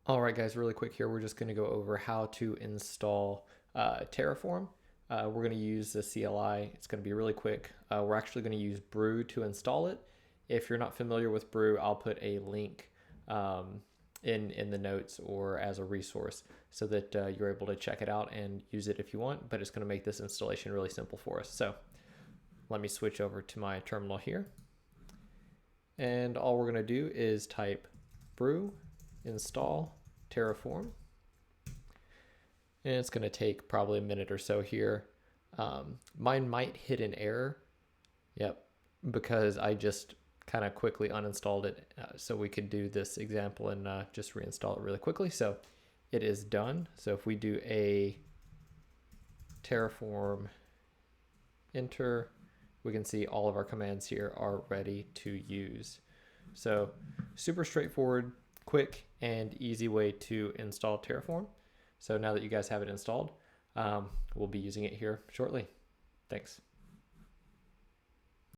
All right, guys, really quick here. We're just going to go over how to install Terraform. We're going to use the CLI. It's going to be really quick. We're actually going to use Brew to install it. If you're not familiar with Brew, I'll put a link in the notes or as a resource so that you're able to check it out and use it if you want, but it's going to make this installation really simple for us. So let me switch over to my terminal here. And all we're going to do is type brew install Terraform. And it's going to take probably a minute or so here. Mine might hit an error. Yep, because I just kind of quickly uninstalled it so we could do this example and just reinstall it really quickly. So it is done. So if we do a Terraform enter, we can see all of our commands here are ready to use. So super straightforward, quick and easy way to install Terraform. So now that you guys have it installed, we'll be using it here shortly. Thanks.